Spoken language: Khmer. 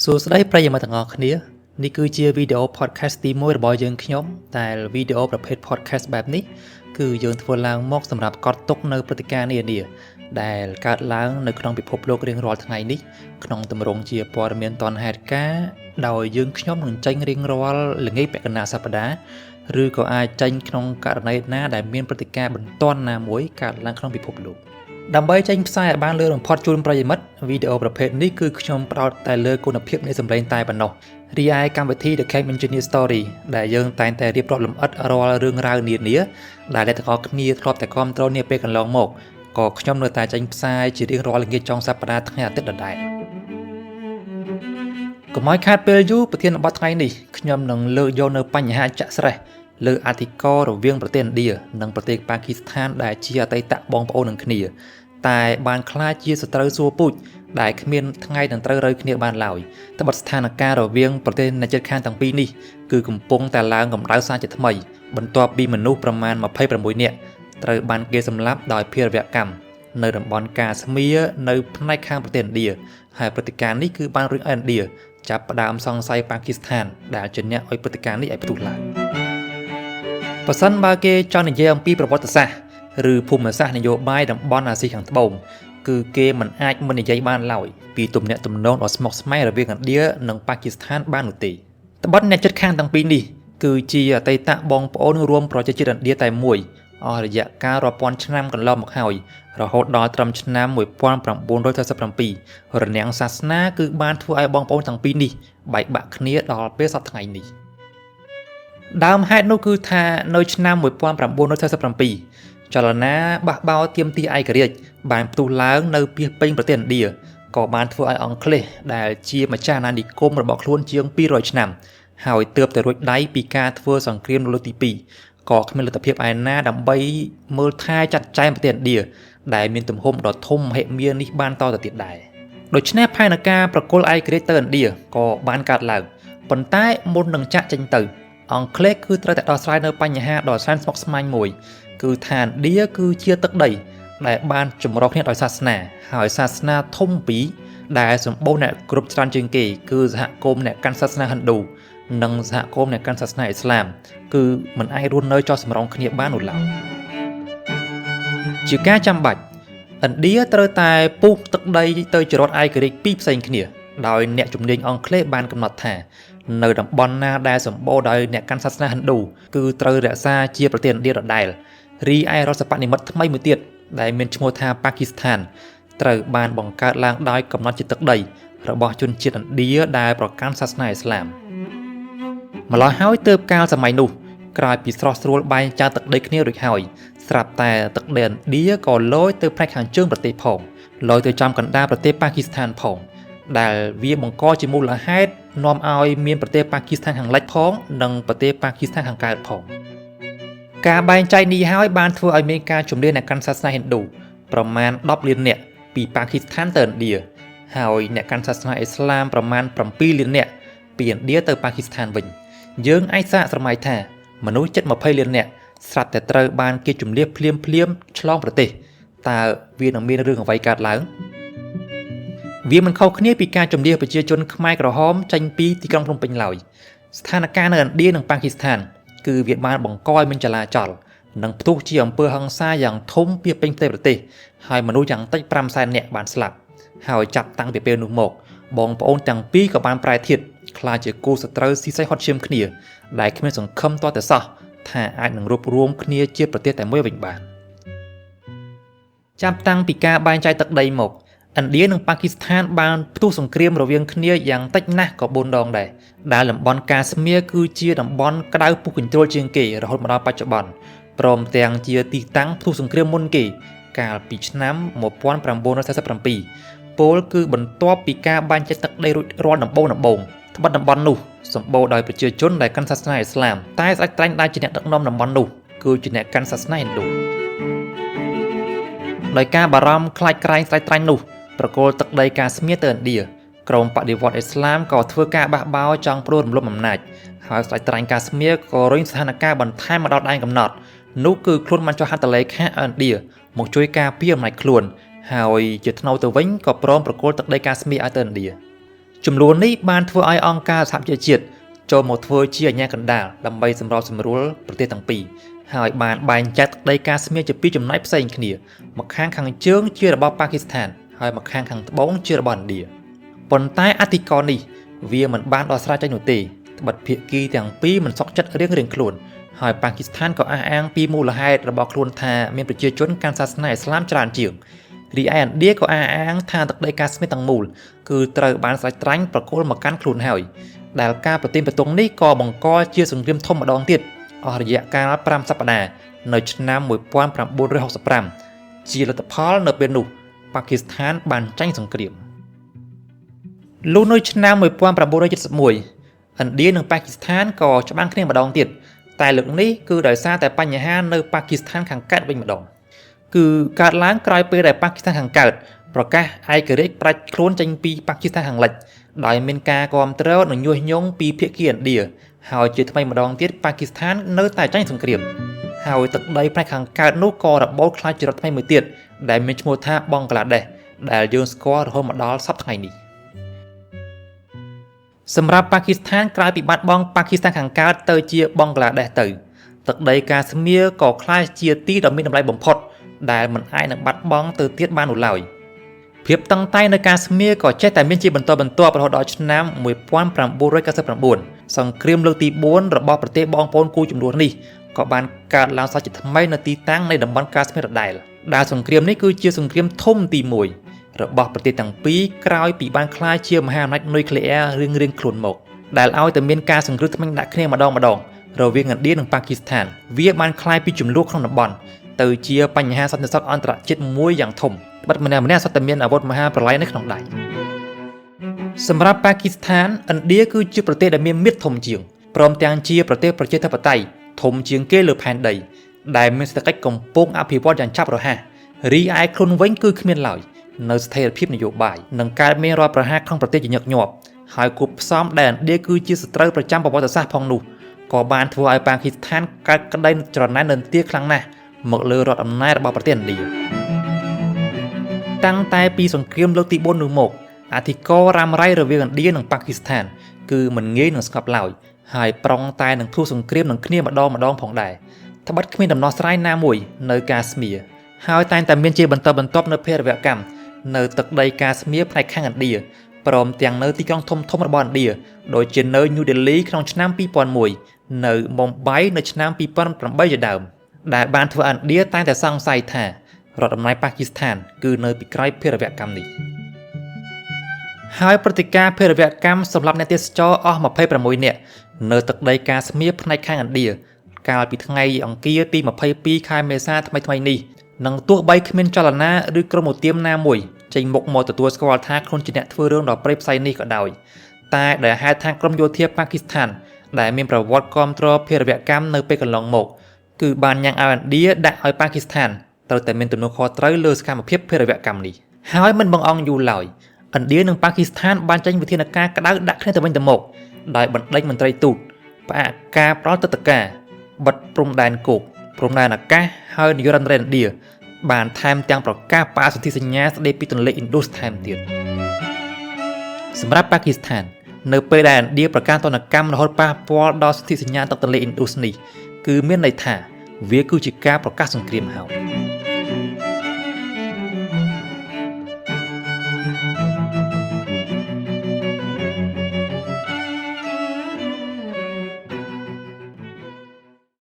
សួស្តីប្រិយមិត្តទាំងអស់គ្នានេះគឺជាវីដេអូ podcast ទី1របស់យើងខ្ញុំដែលវីដេអូប្រភេទ podcast បែបនេះគឺយើងធ្វើឡើងមកសម្រាប់កត់ទុកនៅព្រឹត្តិការណ៍នានាដែលកើតឡើងនៅក្នុងពិភពលោករៀងរាល់ថ្ងៃនេះក្នុងទម្រង់ជាព័ត៌មានទាន់ហេតុការណ៍ដោយយើងខ្ញុំនឹងចេញរៀងរាល់ល្ងាចពាក់កណ្ដាលសប្តាហ៍ឬក៏អាចចេញក្នុងករណីណាដែលមានព្រឹត្តិការណ៍បន្ទាន់ណាមួយកើតឡើងក្នុងពិភពលោកដើម្បីចេញផ្សាយឲ្យបានលឿនបំផុតជូនប្រិយមិត្តវីដេអូប្រភេទនេះគឺខ្ញុំផ្ដោតតែលើគុណភាពនៃសំឡេងតែប៉ុណ្ណោះរីឯកម្មវិធី The Camp Engineer Story ដែលយើងតែងតែរៀបរាប់លម្អិតរាល់រឿងរ៉ាវនានាដែលអ្នកទាំងអស់គ្នាធ្លាប់តែគាំទ្រនាពេលកន្លងមកក៏ខ្ញុំនៅតែចេញផ្សាយជារៀងរាល់ល្ងាចចុងសប្តាហ៍ថ្ងៃអាទិត្យដដែលកុំឲ្យខាតពេលយូរប្រធានបទថ្ងៃនេះខ្ញុំនឹងលើកយកនៅបញ្ហាចាក់ស្រេះលើអធិការរវាងប្រទេសឥណ្ឌានិងប្រទេសប៉ាគីស្ថានដែលជាអតីតបងប្អូននឹងគ្នាតែបានក្លាយជាសត្រូវសួរពូជដែលគ្មានថ្ងៃនឹងត្រូវរើគ្នាបានឡើយត្បិតស្ថានភាពរវាងប្រទេសអ្នកជិតខាងទាំងពីរនេះគឺកំពុងតែឡើងកម្ដៅសារជាថ្មីបន្ទាប់ពីមនុស្សប្រមាណ26នាក់ត្រូវបានគេសម្លាប់ដោយភេរវកម្មនៅតំបន់កាស្មៀរនៅផ្នែកខាងប្រទេសឥណ្ឌាហើយព្រឹត្តិការណ៍នេះគឺបានរុញឲ្យឥណ្ឌាចាប់ផ្ដើមសង្ស័យប៉ាគីស្ថានដែលជាអ្នកឲ្យព្រឹត្តិការណ៍នេះឲ្យផ្ទុះឡើងបើសិនបើគេចង់និយាយអំពីប្រវត្តិសាស្ត្រឬភូមិសាស្ត្រនយោបាយតំបន់អាស៊ីខាងត្បូងគឺគេមិនអាចមិននិយាយបានឡើយពីទំនាក់ទំនងដ៏ស្មុគស្មាញរវាងឥណ្ឌានិងប៉ាគីស្ថានបាននោះទេត្បិតអ្នកជិតខាងទាំងពីរនេះគឺជាអតីតបងប្អូនរួមប្រជាជាតិឥណ្ឌាតែមួយអស់រយៈកាលរាប់ពាន់ឆ្នាំកន្លងមកហើយរហូតដល់ត្រឹមឆ្នាំ1947រនាំងសាសនាគឺបានធ្វើឲ្យបងប្អូនទាំងពីរនេះបែកបាក់គ្នាដល់ពេលសប្តាហ៍ថ្ងៃនេះដើមហេតុនោះគឺថានៅឆ្នាំ1947ចលនាបះបោរទាមទារឯករាជ្យបានផ្ទុះឡើងនៅពាសពេញប្រទេសឥណ្ឌាក៏បានធ្វើឲ្យអង់គ្លេសដែលជាម្ចាស់អាណានិគមរបស់ខ្លួនជាង200ឆ្នាំហើយទើបតែរួចដៃពីការធ្វើសង្គ្រាមលោកទី2ក៏គ្មានលទ្ធភាពឯណាដើម្បីមើលថែចាត់ចែងប្រទេសឥណ្ឌាដែលមានទំហំដ៏ធំមហិមានេះបានតទៅទៀតដែរដូច្នេះផែនការប្រគល់ឯករាជ្យទៅឥណ្ឌាក៏បានកើតឡើងប៉ុន្តែមុននឹងចាក់ចេញទៅអង់គ្លេសគឺត្រូវតែដោះស្រាយនៅបញ្ហាដ៏សែនស្មុគស្មាញមួយគឺថាឥណ្ឌាគឺជាទឹកដីដែលបានចម្រុះគ្នាដោយសាសនាហើយសាសនាធំពីរដែលសម្បូរអ្នកគ្រប់ច្រើនជាងគេគឺសហគមន៍អ្នកកាន់សាសនាហិណ្ឌូនិងសហគមន៍អ្នកកាន់សាសនាអ៊ីស្លាមគឺមិនអាចរស់នៅចោះសម្រុងគ្នាបាននោះឡើយជាការចាំបាច់ឥណ្ឌាត្រូវតែពុះទឹកដីទៅចរត់ឯករាជ្យពីរផ្សេងគ្នាដោយអ្នកជំនាញអង់គ្លេសបានកំណត់ថានៅតំបន់ណាដែលសម្បូរដោយអ្នកកាន់សាសនាហិណ្ឌូគឺត្រូវរក្សាជាប្រទេសឥណ្ឌាដដែលរីឯរដ្ឋបនិមិត្តថ្មីមួយទៀតដែលមានឈ្មោះថាប៉ាគីស្ថានត្រូវបានបង្កើតឡើងដោយកំណត់ជាទឹកដីរបស់ជនជាតិឥណ្ឌាដែលប្រកាន់សាសនាអ៊ីស្លាមម្ល៉េះហើយទើបកាលសម័យនោះក្រោយពីស្រស់ស្រួលបែងចែកទឹកដីគ្នារួចហើយស្រាប់តែទឹកដីឥណ្ឌាក៏លយទៅផ្នែកខាងជើងប្រទេសផងលយទៅចំកណ្ដាលប្រទេសប៉ាគីស្ថានផងដែលវាបង្កជាមូលហេតុនាំឲ្យមានប្រទេសប៉ាគីស្ថានខាងលិចផងនិងប្រទេសប៉ាគីស្ថានខាងកើតផងការបែងចែកនេះហើយបានធ្វើឲ្យមានការជំនឿអ្នកកាន់សាសនាហិណ្ឌូប្រមាណ10លាននាក់ពីប៉ាគីស្ថានទៅឥណ្ឌាហើយអ្នកកាន់សាសនាអ៊ីស្លាមប្រមាណ7លាននាក់ពីឥណ្ឌាទៅប៉ាគីស្ថានវិញយើងអាចសាកស្រមៃថាមនុស្សជិត20លាននាក់ស្រាប់តែត្រូវបានគេជម្លៀសភ្លាមឆ្លងប្រទេសតើវានឹងមានរឿងអ្វីកើតឡើងវាមិនខុសគ្នាពីការជម្លៀសប្រជាជនខ្មែរក្រហមចេញពីទីក្រុងភ្នំពេញឡើយស្ថានភាពនៅឥណ្ឌានិងប៉ាគីស្ថានគឺវាបានបង្កឲ្យមានចលាចលនិងផ្ទុះជាអំពើហិង្សាយ៉ាងធំពីពេញផ្ទៃប្រទេសហើយមនុស្សយ៉ាងតិច500,000នាក់បានស្លាប់ហើយចាប់តាំងពីពេលនោះមកបងប្អូនទាំងពីរក៏បានប្រែធៀបខ្លាចជាគូសត្រូវស៊ីស័យហត់ឈាមគ្នាដែលគ្មានសង្ឃឹមទាល់តែសោះថាអាចនឹងរួបរวมគ្នាជាប្រទេសតែមួយវិញបានចាប់តាំងពីការបែងចែកទឹកដីមកឥណ្ឌានិងប៉ាគីស្ថានបានផ្ទុះសង្គ្រាមរវាងគ្នាយ៉ាងតិចណាស់ក៏4ដងដែរដែលតំបន់កាស្មៀរគឺជាតំបន់ក្តៅពុះកញ្ជ្រោលជាងគេរហូតមកដល់បច្ចុប្បន្នព្រមទាំងជាទីតាំងផ្ទុះសង្គ្រាមមុនគេកាលពីឆ្នាំ1947ពលគឺបន្ទាប់ពីការបែងចែកទឹកដីរួចរាល់ដំបូងត្បិតតំបន់នោះសម្បូរដោយប្រជាជនដែលកាន់សាសនាអ៊ីស្លាមតែស្ដេចត្រាញ់ដែលជាអ្នកដឹកនាំតំបន់នោះគឺជាអ្នកកាន់សាសនាហិណ្ឌូដោយការបារម្ភខ្លាចក្រែងស្ដេចត្រាញ់នោះប្រគល់ទឹកដីកាស្មៀរទៅឥណ្ឌាក្រុមបដិវត្តអ៊ីស្លាមក៏ធ្វើការបះបោរចង់ព្រោះរំលំអំណាចហើយស្ដេចត្រាញ់កាស្មៀរក៏រុញស្ថានភាពបន្ថែមមកដល់ដែនកំណត់នោះគឺខ្លួនបានចុះហត្ថលេខាឥណ្ឌាមកជួយការពារអំណាចខ្លួនហើយជាថ្នូរទៅវិញក៏ព្រមប្រគល់ទឹកដីកាស្មៀរឲ្យទៅឥណ្ឌា ចំនួននេះបានធ្វើឲ្យអង្គការសហប្រជាជាតិចូលមកធ្វើជាអាជ្ញាកណ្ដាលដើម្បីសម្របសម្រួលប្រទេសទាំងពីរហើយបានបែងចែកទឹកដីកាស្មៀរជាពីរចំណែកផ្សេងគ្នាម្ខាងខាងជើងជារបស់ប៉ាគីស្ថានហើយម្ខាងខាងត្បូងជារបស់ឥណ្ឌាប៉ុន្តែអធិការនេះវាមិនបានដោះស្រាយចេញនោះទេត្បិតភាគីទាំងពីរមិនសុខចិត្តរៀងខ្លួនហើយប៉ាគីស្ថានក៏អះអាងពីមូលហេតុរបស់ខ្លួនថាមានប្រជាជនកាន់សាសនាឥស្លាមច្រើនជាងរីឯឥណ្ឌាក៏អះអាងថាទឹកដីកាស្មៀរទាំងមូលគឺត្រូវបានស្រេចត្រាញ់ប្រគល់មកកាន់ខ្លួនហើយដែលការប្រទានប្រទង់នេះក៏បង្កជាសង្គ្រាមធំម្ដងទៀតអស់រយៈកាល5សប្តាហ៍នៅឆ្នាំ1965ជាលទ្ធផលនៅពេលនោះប៉ាគីស្ថានបានចាញ់សង្គ្រាមលុះនៅឆ្នាំ1971ឥណ្ឌានិងប៉ាគីស្ថានក៏ច្បាំងគ្នាម្ដងទៀតតែលើកនេះគឺដោយសារតែបញ្ហានៅប៉ាគីស្ថានខាងកើតវិញម្ដងគឺកើតឡើងក្រោយពេលដែលប៉ាគីស្ថានខាងកើតប្រកាសឯករាជ្យផ្ដាច់ខ្លួនចេញពីប៉ាគីស្ថានខាងលិចដោយមានការគាំទ្រនិងញុះញង់ពីភាគីឥណ្ឌាហើយជាថ្មីម្ដងទៀតប៉ាគីស្ថាននៅតែចាញ់សង្គ្រាមហើយទឹកដីផ្នែកខាងកើតនោះក៏របូតខ្លាចជារដ្ឋថ្មីមួយទៀតដែលមានឈ្មោះថាបង់ក្លាដេសដែលយើងស្គាល់រហូតមកដល់សព្វថ្ងៃនេះសម្រាប់ប៉ាគីស្ថានក្រោយពីបាត់បង់ប៉ាគីស្ថានខាងកើតទៅជាបង់ក្លាដេសទៅទឹកដីកាស្មៀរក៏ក្លាយជាទីដ៏មានតម្លៃបំផុតដែលមិនអាចនឹងបាត់បង់ទៅទៀតបាននោះឡើយភាពតឹងតែងនៅកាស្មៀរក៏ចេះតែមានជាបន្តបន្ទាប់រហូតដល់ឆ្នាំ1999សង្គ្រាមលើកទី4របស់ប្រទេសបងប្អូនគូចំនួននេះក៏បានកើតឡើងសាច់ជាថ្មីនៅទីតាំងនៃតំបន់កាស្មៀរដដែលដែលសង្គ្រាមនេះគឺជាសង្គ្រាមធំទី1របស់ប្រទេសទាំងពីរក្រោយពីបានក្លាយជាមហាអំណាចនុយក្លេអ៊ែររៀងខ្លួនមកដែលឲ្យតែមានការសង្គ្រោះថ្មីដាក់គ្នាម្ដងរវាងឥណ្ឌានិងប៉ាគីស្ថានវាបានក្លាយពីចំនួនក្នុងតំបន់ទៅជាបញ្ហាសន្តិសុខអន្តរជាតិមួយយ៉ាងធំបាត់ម្នាក់សុទ្ធតែមានអាវុធមហាប្រឡ័យនៅក្នុងដៃសម្រាប់ប៉ាគីស្ថានឥណ្ឌាគឺជាប្រទេសដែលមានមាឌធំជាងព្រមទាំងជាប្រទេសប្រជាធិបតេយ្យធំជាងគេលើផែនដីដែលមានសេដ្ឋកិច្ចកំពុងអភិវឌ្ឍយ៉ាងឆាប់រហ័សរីឯខ្លួនវិញគឺគ្មានឡើយនៅស្ថិរភាពនយោបាយនិងកើតមានរដ្ឋប្រហារក្នុងប្រទេសជាញឹកញាប់ហើយគប់ផ្សំដែលឥណ្ឌាគឺជាសត្រូវប្រចាំប្រវត្តិសាស្ត្រផងនោះក៏បានធ្វើឲ្យប៉ាគីស្ថានកើតក្តីច្រណែននន្ទាខ្លាំងណាស់មកលើរដ្ឋអំណាចរបស់ប្រទេសឥណ្ឌាតាំងតែពីសង្គ្រាមលើកទី4នោះមកអធិការរ៉ាំរ៉ៃរវាងឥណ្ឌានិងប៉ាគីស្ថានគឺមិនងាយនឹងស្ងប់ឡើយហើយប្រុងតែនឹងធ្វើសង្គ្រាមនឹងគ្នាម្ដងផងដែរត្បិតគ្មានដំណោះស្រាយណាមួយនៅកាស្មៀរហើយតែងតែមានជាបន្តបន្ទាប់នៅភេរវកម្មនៅទឹកដីកាស្មៀរផ្នែកខាងឥណ្ឌាព្រមទាំងនៅទីក្រុងធំរបស់ឥណ្ឌាដូចជានៅញូដេលីក្នុងឆ្នាំ2001នៅមុំបៃនៅឆ្នាំ2008ជាដើមដែលបានធ្វើឥណ្ឌាតែងតែសង្ស័យថារដ្ឋអំណាចប៉ាគីស្ថានគឺនៅពីក្រោយភេរវកម្មនេះហើយព្រឹត្តិការណ៍ភេរវកម្មសម្រាប់អ្នកទេសចរអស់26នាក់នៅទឹកដីកាស្មៀរផ្នែកខាងឥណ្ឌាកាលពីថ្ងៃអង្គារទី22ខែមេសាថ្មីនេះនឹងទោះបីគ្មានចលនាឬក្រុមឧទាមណាមួយចេញមុខមកទទួលស្គាល់ថាខ្លួនជាអ្នកធ្វើរឿងដ៏ព្រៃផ្សៃនេះក៏ដោយតែដែលហេតុថាក្រុមយោធាប៉ាគីស្ថានដែលមានប្រវត្តិគាំទ្រភេរវកម្មនៅពេលកន្លងមកគឺបានញ៉ាំងឲ្យឥណ្ឌាដាក់ឲ្យប៉ាគីស្ថានត្រូវតែមានទំនួលខុសត្រូវលើសកម្មភាពភេរវកម្មនេះហើយមិនបង្អង់យូរឡើយឥណ្ឌានិងប៉ាគីស្ថានបានចេញវិធានការក្តៅដាក់គ្នាទៅវិញទៅមកដោយបណ្ដេញមន្ត្រីទូតផ្អាកការផ្ដល់ទិដ្ឋាការបិទព្រំដែនគោកព្រំដែនអាកាសហើយនាយករដ្ឋមន្ត្រីឥណ្ឌាបានថែមទាំងប្រកាសផ្អាកសន្ធិសញ្ញាស្តីពីទន្លេ Indus ថែមទៀតសម្រាប់ប៉ាគីស្ថាននៅពេលដែលឥណ្ឌាប្រកាសទណ្ឌកម្មរហូតប៉ះពាល់ដល់សន្ធិសញ្ញាទឹកទន្លេ Indus នេះគឺមានន័យថាវាគឺជាការប្រកាសសង្គ្រាមហើយ